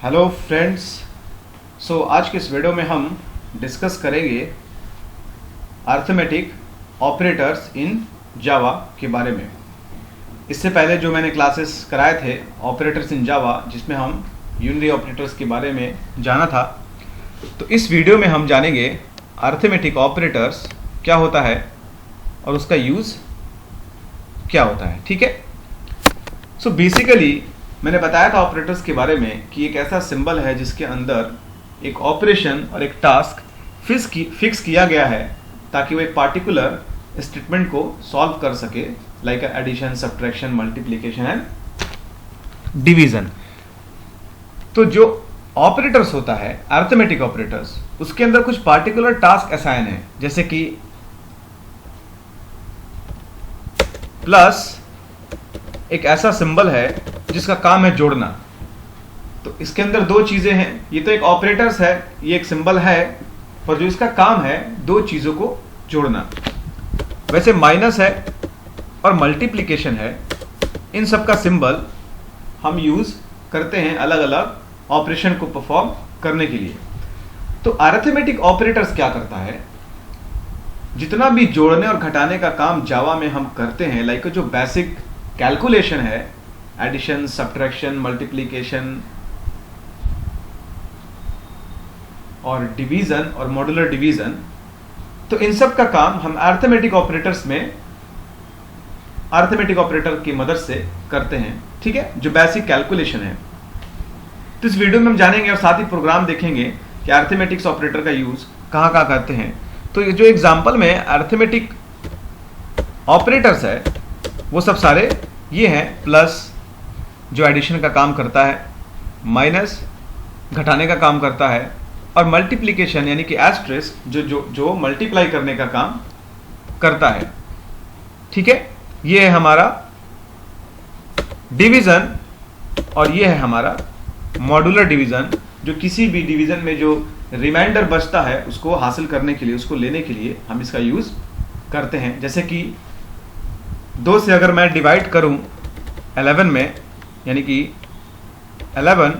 Hello friends. आज के इस वीडियो में हम डिस्कस करेंगे अर्थमेटिक ऑपरेटर्स इन जावा के बारे में। इससे पहले जो मैंने क्लासेस कराए थे ऑपरेटर्स इन जावा, जिसमें हम यूनिरी ऑपरेटर्स के बारे में जाना था, तो इस वीडियो में हम जानेंगे अर्थमेटिक ऑपरेटर्स क्या होता है और उसका यूज़ क्या होता है। ठीक है। बेसिकली मैंने बताया था ऑपरेटर्स के बारे में कि एक ऐसा सिंबल है जिसके अंदर एक ऑपरेशन और एक टास्क फिक्स किया गया है ताकि वो एक पार्टिकुलर स्टेटमेंट को सॉल्व कर सके, like addition, subtraction, multiplication and division. तो जो ऑपरेटर्स होता है अर्थमेटिक ऑपरेटर्स, उसके अंदर कुछ पार्टिकुलर टास्क असाइन है, जैसे कि प्लस एक ऐसा सिंबल है जिसका काम है जोड़ना। तो इसके अंदर दो चीजें हैं। ये तो एक ऑपरेटर्स है, ये एक सिंबल है, पर जो इसका काम है दो चीजों को जोड़ना। वैसे माइनस है और मल्टीप्लिकेशन है, इन सब का सिंबल हम यूज करते हैं अलग अलग ऑपरेशन को परफॉर्म करने के लिए। तो अरिथमेटिक ऑपरेटर्स क्या करता है, जितना भी जोड़ने और घटाने का काम जावा में हम करते हैं, लाइक जो बेसिक कैलकुलेशन है, एडिशन, सब्ट्रैक्शन, मल्टीप्लिकेशन और डिवीजन और मॉड्यूलर डिवीजन, तो इन सब का काम हम अरिथमेटिक ऑपरेटर्स में अरिथमेटिक ऑपरेटर की मदद से करते हैं। ठीक है, जो बेसिक कैलकुलेशन है। तो इस वीडियो में हम जानेंगे और साथ ही प्रोग्राम देखेंगे कि अरिथमेटिक्स ऑपरेटर का यूज कहां कहां करते हैं। तो ये जो एग्जांपल में अरिथमेटिक ऑपरेटर्स है वो सब सारे ये हैं। प्लस जो एडिशन का काम करता है, माइनस घटाने का काम करता है, और मल्टीप्लिकेशन यानी कि एस्टेरिस्क जो मल्टीप्लाई करने का काम करता है। ठीक है, ये है हमारा डिवीजन और ये है हमारा मॉड्यूलर डिवीजन, जो किसी भी डिवीजन में जो रिमाइंडर बचता है उसको हासिल करने के लिए, उसको लेने के लिए हम इसका यूज करते हैं। जैसे कि 2 से अगर मैं डिवाइड करूं 11 में, यानी कि 11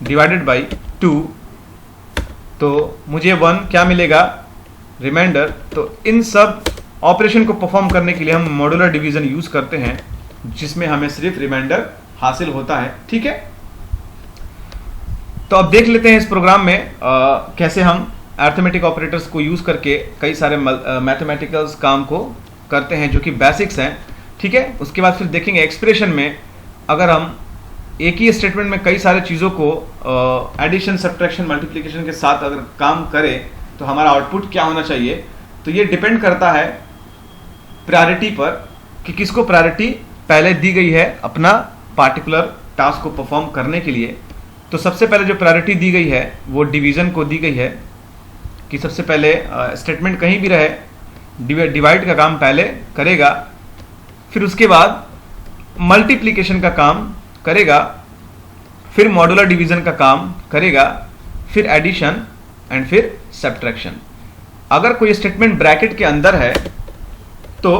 डिवाइडेड बाई 2, तो मुझे 1 क्या मिलेगा, रिमाइंडर। तो इन सब ऑपरेशन को परफॉर्म करने के लिए हम मॉड्यूलर डिवीजन यूज करते हैं, जिसमें हमें सिर्फ रिमाइंडर हासिल होता है। ठीक है, तो अब देख लेते हैं इस प्रोग्राम में कैसे हम अरिथमेटिक ऑपरेटर्स को यूज करके कई सारे मैथमेटिकल काम को करते हैं, जो कि बेसिक्स हैं। ठीक है, उसके बाद फिर देखेंगे एक्सप्रेशन में अगर हम एक ही स्टेटमेंट में कई सारे चीज़ों को एडिशन, सब्ट्रैक्शन, मल्टीप्लिकेशन के साथ अगर काम करें तो हमारा आउटपुट क्या होना चाहिए। तो ये डिपेंड करता है प्रायोरिटी पर कि किसको प्रायोरिटी पहले दी गई है अपना पार्टिकुलर टास्क को परफॉर्म करने के लिए। तो सबसे पहले जो प्रायोरिटी दी गई है वो डिवीज़न को दी गई है कि सबसे पहले स्टेटमेंट कहीं भी रहे, डिवाइड का काम पहले करेगा, फिर उसके बाद मल्टीप्लिकेशन का काम करेगा, फिर मॉड्यूलर डिवीजन का काम करेगा, फिर एडिशन एंड फिर सब्ट्रैक्शन। अगर कोई स्टेटमेंट ब्रैकेट के अंदर है तो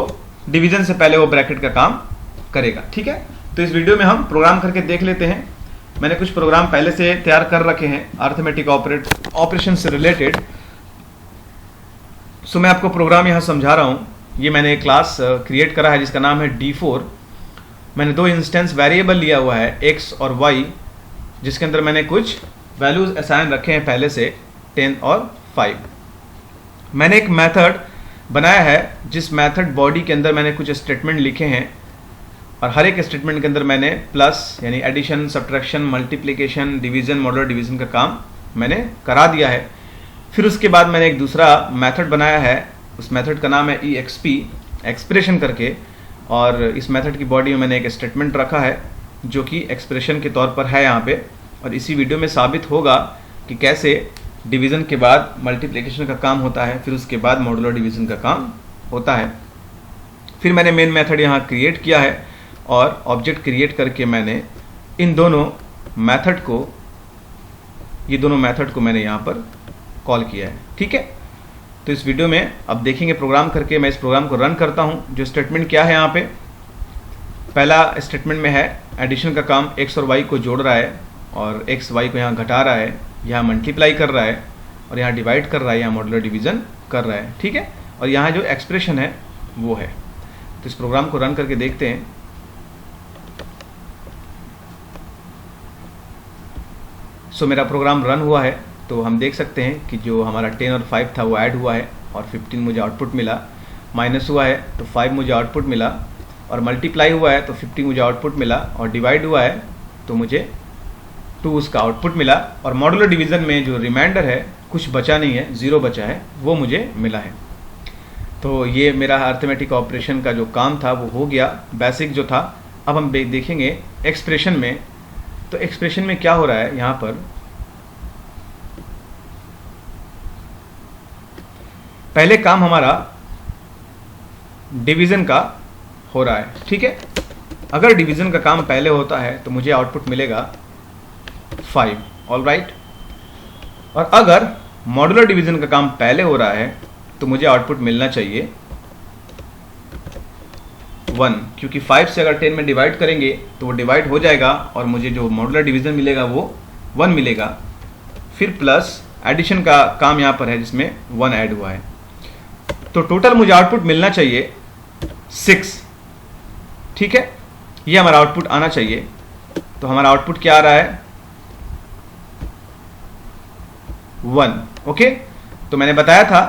डिवीजन से पहले वो ब्रैकेट का काम करेगा। ठीक है, तो इस वीडियो में हम प्रोग्राम करके देख लेते हैं। मैंने कुछ प्रोग्राम पहले से तैयार कर रखे हैं अरिथमेटिक ऑपरेशन से रिलेटेड। मैं आपको प्रोग्राम यहाँ समझा रहा हूँ। ये मैंने एक क्लास क्रिएट करा है जिसका नाम है D4। मैंने 2 इंस्टेंस वेरिएबल लिया हुआ है x और y, जिसके अंदर मैंने कुछ वैल्यूज असाइन रखे हैं पहले से 10 और 5। मैंने एक मेथड बनाया है जिस मेथड बॉडी के अंदर मैंने कुछ स्टेटमेंट लिखे हैं, और हर एक स्टेटमेंट के अंदर मैंने प्लस यानी addition, subtraction, multiplication, division, modular division का काम मैंने करा दिया है। फिर उसके बाद मैंने एक दूसरा मेथड बनाया है, उस मेथड का नाम है EXP, एक्सप्रेशन करके, और इस मेथड की बॉडी में मैंने एक स्टेटमेंट रखा है जो कि एक्सप्रेशन के तौर पर है यहाँ पे। और इसी वीडियो में साबित होगा कि कैसे डिवीज़न के बाद मल्टीप्लिकेशन का काम होता है, फिर उसके बाद मॉड्यूलर डिवीज़न का काम होता है। फिर मैंने मेन मेथड यहाँ क्रिएट किया है और ऑब्जेक्ट क्रिएट करके मैंने इन दोनों मेथड को, ये दोनों मेथड को मैंने यहाँ पर कॉल किया है। ठीक है, तो इस वीडियो में अब देखेंगे प्रोग्राम करके। मैं इस प्रोग्राम को रन करता हूँ। जो स्टेटमेंट क्या है यहाँ पे, पहला स्टेटमेंट में है एडिशन का काम x और y को जोड़ रहा है, और एक्स वाई को यहाँ घटा रहा है, यहाँ मल्टीप्लाई कर रहा है और यहाँ डिवाइड कर रहा है, यहाँ मॉड्यूलर डिवीज़न कर रहा है, ठीक है। और यहाँ जो एक्सप्रेशन है वो है। तो इस प्रोग्राम को रन करके देखते हैं। सो मेरा प्रोग्राम रन हुआ है, तो हम देख सकते हैं कि जो हमारा 10 और 5 था वो ऐड हुआ है और 15 मुझे आउटपुट मिला, माइनस हुआ है तो 5 मुझे आउटपुट मिला, और मल्टीप्लाई हुआ है तो 50 मुझे आउटपुट मिला, और डिवाइड हुआ है तो मुझे 2 उसका आउटपुट मिला, और मॉड्यूलर डिवीज़न में जो रिमाइंडर है कुछ बचा नहीं है, 0 बचा है, वो मुझे मिला है। तो ये मेरा अर्थमेटिक ऑपरेशन का जो काम था वो हो गया, बेसिक जो था। अब हम देखेंगे एक्सप्रेशन में। तो एक्सप्रेशन में क्या हो रहा है, यहाँ पर पहले काम हमारा डिवीज़न का हो रहा है, ठीक है। अगर डिवीज़न का काम पहले होता है तो मुझे आउटपुट मिलेगा 5, ऑल राइट। और अगर मॉड्यूलर डिवीज़न का काम पहले हो रहा है तो मुझे आउटपुट मिलना चाहिए 1, क्योंकि 5 से अगर 10 में डिवाइड करेंगे तो वो डिवाइड हो जाएगा और मुझे जो मॉड्यूलर डिवीज़न मिलेगा वो 1 मिलेगा। फिर प्लस एडिशन का काम यहाँ पर है जिसमें 1 ऐड हुआ है, तो टोटल मुझे आउटपुट मिलना चाहिए 6, ठीक है। ये हमारा आउटपुट आना चाहिए। तो हमारा आउटपुट क्या आ रहा है, 1, ओके। तो मैंने बताया था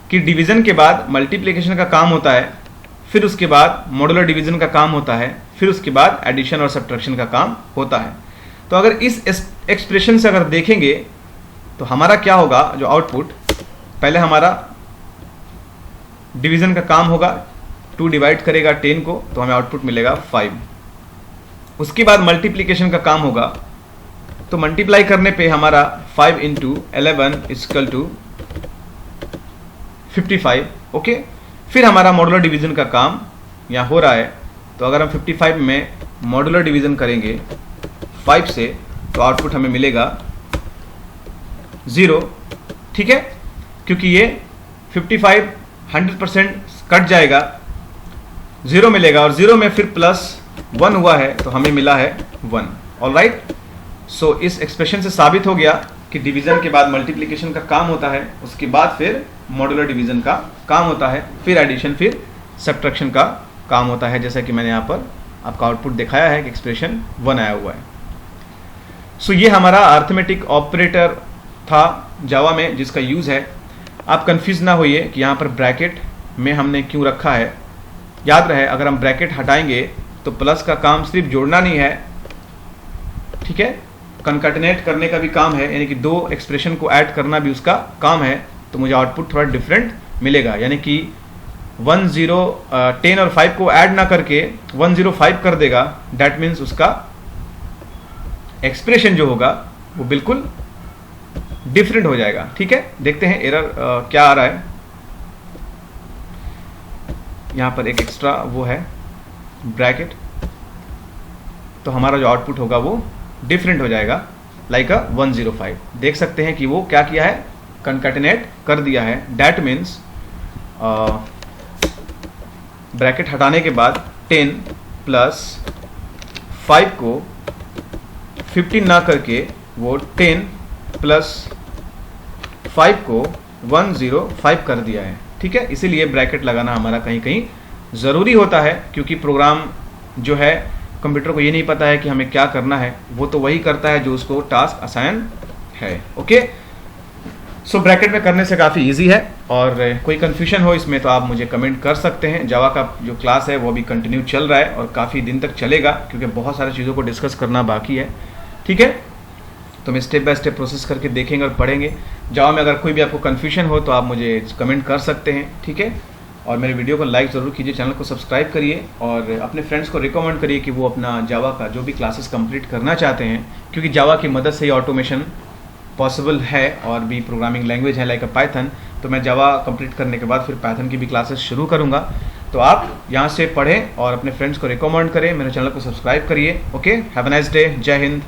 कि डिवीज़न के बाद मल्टीप्लिकेशन का काम होता है, फिर उसके बाद मॉड्यूलर डिवीज़न का काम होता है, फिर उसके बाद एडिशन और सब्ट्रैक्शन का काम होता है। तो अगर इस एक्सप्रेशन से अगर देखेंगे तो हमारा क्या होगा, जो आउटपुट पहले हमारा डिवीज़न का काम होगा, 2 डिवाइड करेगा 10 को तो हमें आउटपुट मिलेगा 5। उसके बाद मल्टीप्लिकेशन का काम होगा, तो मल्टीप्लाई करने पे हमारा 5 × 11 = 55, ओके। फिर हमारा मॉड्यूलर डिवीज़न का काम यहाँ हो रहा है, तो अगर हम 55 में मॉड्यूलर डिवीज़न करेंगे 5 से तो आउटपुट हमें मिलेगा 0, ठीक है, क्योंकि ये 55 100% कट जाएगा, 0 मिलेगा, और 0 में फिर +1 हुआ है तो हमें मिला है 1, ऑल राइट। सो इस एक्सप्रेशन से साबित हो गया कि डिवीज़न के बाद मल्टीप्लिकेशन का काम होता है, उसके बाद फिर मॉड्यूलर डिवीज़न का काम होता है, फिर एडिशन, फिर सब्ट्रैक्शन का काम होता है, जैसा कि मैंने यहाँ पर आपका आउटपुट दिखाया है कि एक्सप्रेशन 1 आया हुआ है। सो ये हमारा अर्थमेटिक ऑपरेटर था जावा में जिसका यूज़ है। आप कंफ्यूज ना होइए कि यहाँ पर ब्रैकेट में हमने क्यों रखा है। याद रहे, अगर हम ब्रैकेट हटाएंगे तो प्लस का काम सिर्फ जोड़ना नहीं है, ठीक है, कंकैटिनेट करने का भी काम है, यानी कि 2 एक्सप्रेशन को ऐड करना भी उसका काम है। तो मुझे आउटपुट थोड़ा डिफरेंट मिलेगा, यानी कि 10 और 5 को ऐड ना करके 105 कर देगा। डैट मीन्स उसका एक्सप्रेशन जो होगा वो बिल्कुल डिफरेंट हो जाएगा, ठीक है। देखते हैं एरर क्या आ रहा है। यहाँ पर एक एक्स्ट्रा वो है ब्रैकेट, तो हमारा जो आउटपुट होगा वो डिफरेंट हो जाएगा, लाइक 105। देख सकते हैं कि वो क्या किया है, कंकैटिनेट कर दिया है। डैट मीन्स ब्रैकेट हटाने के बाद 10 + 5 को 15 ना करके वो 10 + 5 को 105 कर दिया है, ठीक है। इसीलिए ब्रैकेट लगाना हमारा कहीं कहीं ज़रूरी होता है, क्योंकि प्रोग्राम जो है कंप्यूटर को ये नहीं पता है कि हमें क्या करना है, वो तो वही करता है जो उसको टास्क असाइन है, ओके। सो ब्रैकेट में करने से काफ़ी इजी है, और कोई कन्फ्यूजन हो इसमें तो आप मुझे कमेंट कर सकते हैं। जावा का जो क्लास है वो भी कंटिन्यू चल रहा है और काफ़ी दिन तक चलेगा, क्योंकि बहुत सारी चीज़ों को डिस्कस करना बाकी है, ठीक है। तो हम स्टेप बाय स्टेप प्रोसेस करके देखेंगे और पढ़ेंगे। जावा में अगर कोई भी आपको कन्फ्यूजन हो तो आप मुझे कमेंट कर सकते हैं, ठीक है। और मेरे वीडियो को लाइक ज़रूर कीजिए, चैनल को सब्सक्राइब करिए, और अपने फ्रेंड्स को रिकमेंड करिए कि वो अपना जावा का जो भी क्लासेस कंप्लीट करना चाहते हैं, क्योंकि जावा की मदद से ही ऑटोमेशन पॉसिबल है, और भी प्रोग्रामिंग लैंग्वेज है लाइक पाइथन। तो मैं जावा कंप्लीट करने के बाद फिर पाइथन की भी क्लासेस शुरू करूँगा। तो आप यहाँ से पढ़ें और अपने फ्रेंड्स को रिकमेंड करें, मेरे चैनल को सब्सक्राइब करिए। Okay, have a nice day, जय हिंद।